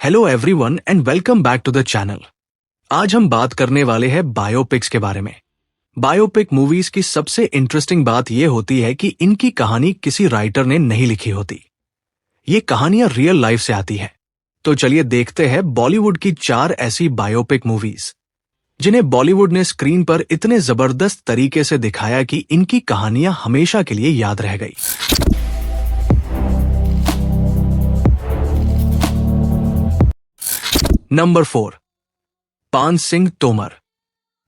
Hello everyone and welcome back to the channel. आज हम बात करने वाले हैं बायोपिक्स के बारे में। बायोपिक मूवीज की सबसे इंटरेस्टिंग बात यह होती है कि इनकी कहानी किसी राइटर ने नहीं लिखी होती। ये कहानियां रियल लाइफ से आती है। तो चलिए देखते हैं बॉलीवुड की 4 ऐसी बायोपिक मूवीज जिन्हें बॉलीवुड ने स्क्रीन पर इतने जबरदस्त तरीके से दिखाया कि इनकी कहानियां हमेशा के लिए याद रह गई। नंबर 4, पान सिंह तोमर।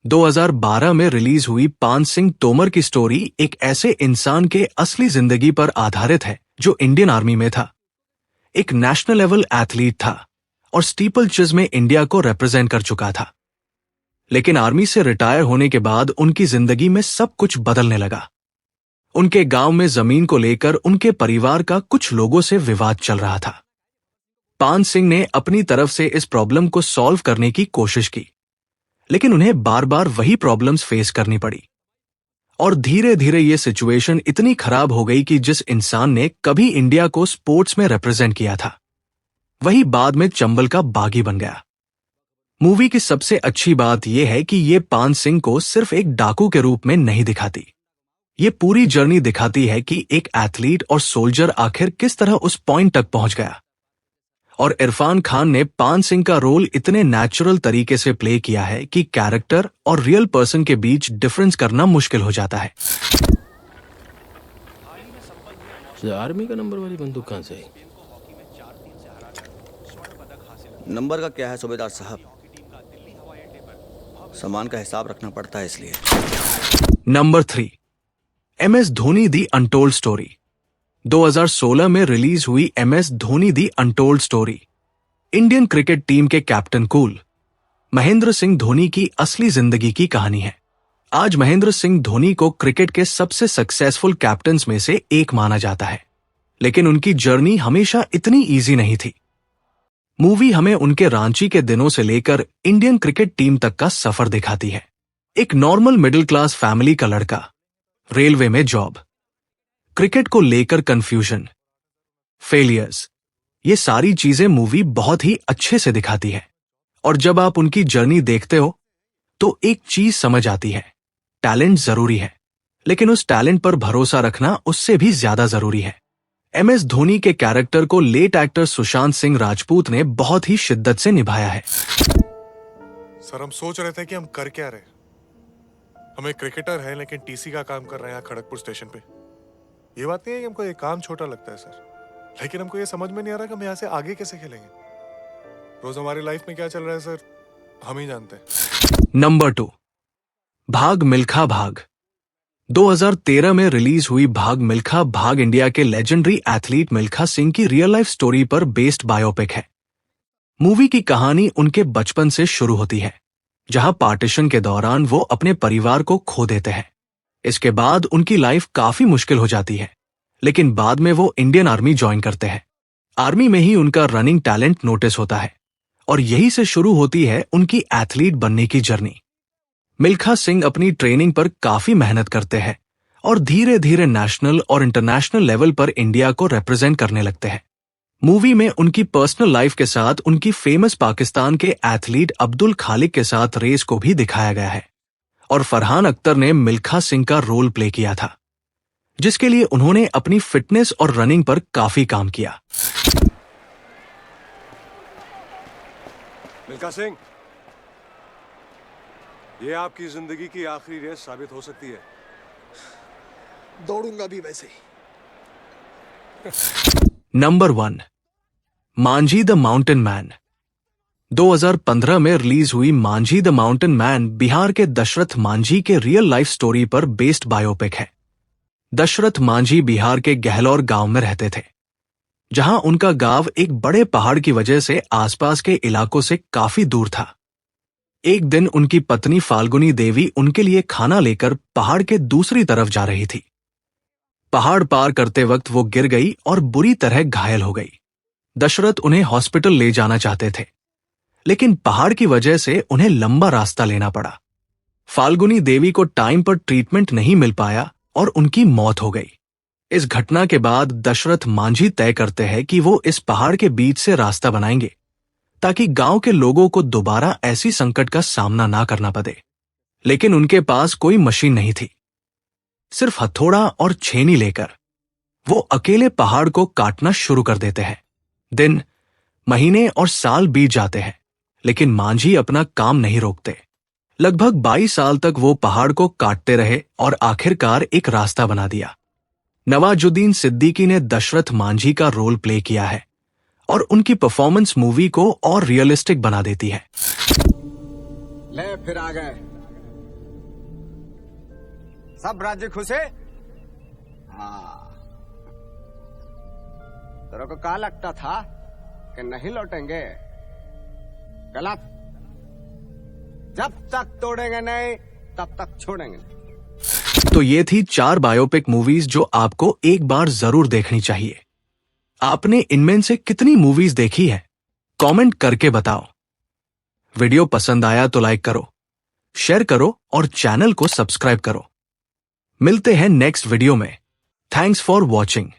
2012 में रिलीज हुई पान सिंह तोमर की स्टोरी एक ऐसे इंसान के असली जिंदगी पर आधारित है जो इंडियन आर्मी में था। एक नेशनल लेवल एथलीट था और स्टीपल चेज में इंडिया को रिप्रेजेंट कर चुका था। लेकिन आर्मी से रिटायर होने के बाद उनकी जिंदगी में सब कुछ बदलने लगा। उनके गांव में जमीन को लेकर उनके परिवार का कुछ लोगों से विवाद चल रहा था। पान सिंह ने अपनी तरफ से इस प्रॉब्लम को सॉल्व करने की कोशिश की, लेकिन उन्हें बार बार वही प्रॉब्लम्स फेस करनी पड़ी और धीरे धीरे ये सिचुएशन इतनी खराब हो गई कि जिस इंसान ने कभी इंडिया को स्पोर्ट्स में रिप्रेजेंट किया था वही बाद में चंबल का बागी बन गया। मूवी की सबसे अच्छी बात यह है कि ये पान सिंह को सिर्फ एक डाकू के रूप में नहीं दिखाती। ये पूरी जर्नी दिखाती है कि एक एथलीट और सोल्जर आखिर किस तरह उस पॉइंट तक पहुंच गया। और इरफान खान ने पान सिंह का रोल इतने नेचुरल तरीके से प्ले किया है कि कैरेक्टर और रियल पर्सन के बीच डिफरेंस करना मुश्किल हो जाता है। आर्मी का नंबर वाली बंदूक कहां से आई? नंबर का क्या है सूबेदार साहब, सामान का हिसाब रखना पड़ता है इसलिए। Number 3, MS Dhoni the untold story. 2016 में रिलीज हुई MS Dhoni the untold story Indian cricket team के कैप्टन कूल महेंद्र सिंह धोनी की असली जिंदगी की कहानी है। आज महेंद्र सिंह धोनी को क्रिकेट के सबसे सक्सेसफुल कैप्टन्स में से एक माना जाता है, लेकिन उनकी जर्नी हमेशा इतनी इजी नहीं थी। मूवी हमें उनके रांची के दिनों से लेकर इंडियन क्रिकेट टीम तक का सफर दिखाती है। एक नॉर्मल मिडिल क्लास फैमिली का लड़का, रेलवे में जॉब, क्रिकेट को लेकर कंफ्यूजन, फेलियर्स, ये सारी चीजें मूवी बहुत ही अच्छे से दिखाती है। और जब आप उनकी जर्नी देखते हो तो एक चीज समझ आती है, टैलेंट जरूरी है, लेकिन उस टैलेंट पर भरोसा रखना उससे भी ज्यादा जरूरी है। MS धोनी के कैरेक्टर को लेट एक्टर सुशांत सिंह राजपूत ने बहुत ही शिद्दत से निभाया है। सर, हम सोच रहे थे कि हम कर क्या रहे। हम एक क्रिकेटर हैं लेकिन TC का काम कर रहे हैं खड़गपुर स्टेशन पे। ये बात नहीं है कि हमको ये काम छोटा लगता है सर, लेकिन हमको ये समझ में नहीं आ रहा कि हम यहाँ से आगे कैसे खेलेंगे। रोज हमारी लाइफ में क्या चल रहा है सर, हम ही जानते हैं। नंबर 2, भाग मिल्खा भाग। 2013 में रिलीज हुई भाग मिल्खा भाग इंडिया के लेजेंडरी एथलीट मिल्खा सिंह की रियल लाइफ स्टोरी पर बेस्ड बायोपिक है। मूवी की कहानी उनके बचपन से शुरू होती है, जहां पार्टीशन के दौरान वो अपने परिवार को खो देते हैं। इसके बाद उनकी लाइफ काफी मुश्किल हो जाती है, लेकिन बाद में वो इंडियन आर्मी ज्वाइन करते हैं। आर्मी में ही उनका रनिंग टैलेंट नोटिस होता है और यही से शुरू होती है उनकी एथलीट बनने की जर्नी। मिल्खा सिंह अपनी ट्रेनिंग पर काफी मेहनत करते हैं और धीरे धीरे नेशनल और इंटरनेशनल लेवल पर इंडिया को रिप्रेजेंट करने लगते हैं। मूवी में उनकी पर्सनल लाइफ के साथ उनकी फेमस पाकिस्तान के एथलीट अब्दुल खालिक के साथ रेस को भी दिखाया गया है और फरहान अख्तर ने मिल्खा सिंह का रोल प्ले किया था, जिसके लिए उन्होंने अपनी फिटनेस और रनिंग पर काफी काम किया। मिल्खा सिंह, ये आपकी जिंदगी की आखिरी रेस साबित हो सकती है। दौड़ूंगा भी वैसे ही। Number 1, Manjhi the mountain man. 2015 में रिलीज हुई Manjhi the mountain man Bihar के दशरथ मांझी के रियल लाइफ स्टोरी पर बेस्ड बायोपिक है। दशरथ मांझी बिहार के गहलौर गांव में रहते थे, जहां उनका गांव एक बड़े पहाड़ की वजह से आसपास के इलाकों से काफी दूर था। एक दिन उनकी पत्नी फाल्गुनी देवी उनके लिए खाना लेकर पहाड़ के दूसरी तरफ जा रही थी। पहाड़ पार करते वक्त वो गिर गई और बुरी तरह घायल हो गई। दशरथ उन्हें हॉस्पिटल ले जाना चाहते थे, लेकिन पहाड़ की वजह से उन्हें लंबा रास्ता लेना पड़ा। फाल्गुनी देवी को टाइम पर ट्रीटमेंट नहीं मिल पाया और उनकी मौत हो गई। इस घटना के बाद दशरथ मांझी तय करते हैं कि वो इस पहाड़ के बीच से रास्ता बनाएंगे ताकि गांव के लोगों को दोबारा ऐसी संकट का सामना ना करना पड़े। लेकिन उनके पास कोई मशीन नहीं थी। सिर्फ हथौड़ा और छेनी लेकर वो अकेले पहाड़ को काटना शुरू कर देते हैं। दिन, महीने और साल बीत जाते हैं, लेकिन मांझी अपना काम नहीं रोकते। लगभग 22 साल तक वो पहाड़ को काटते रहे और आखिरकार एक रास्ता बना दिया। नवाजुद्दीन सिद्दीकी ने दशरथ मांझी का रोल प्ले किया है और उनकी परफॉर्मेंस मूवी को और रियलिस्टिक बना देती है। ले फिर आ गए सब राज्य खुशे। हाँ, तेरे को क्या लगता था कि नहीं लौटेंगे? गलत। जब तक तोड़ेंगे नहीं तब तक छोड़ेंगे नहीं। तो ये थी 4 बायोपिक मूवीज जो आपको एक बार जरूर देखनी चाहिए। आपने इनमें से कितनी मूवीज देखी है? कमेंट करके बताओ। वीडियो पसंद आया तो लाइक करो, शेयर करो और चैनल को सब्सक्राइब करो। मिलते हैं नेक्स्ट वीडियो में। Thanks for watching.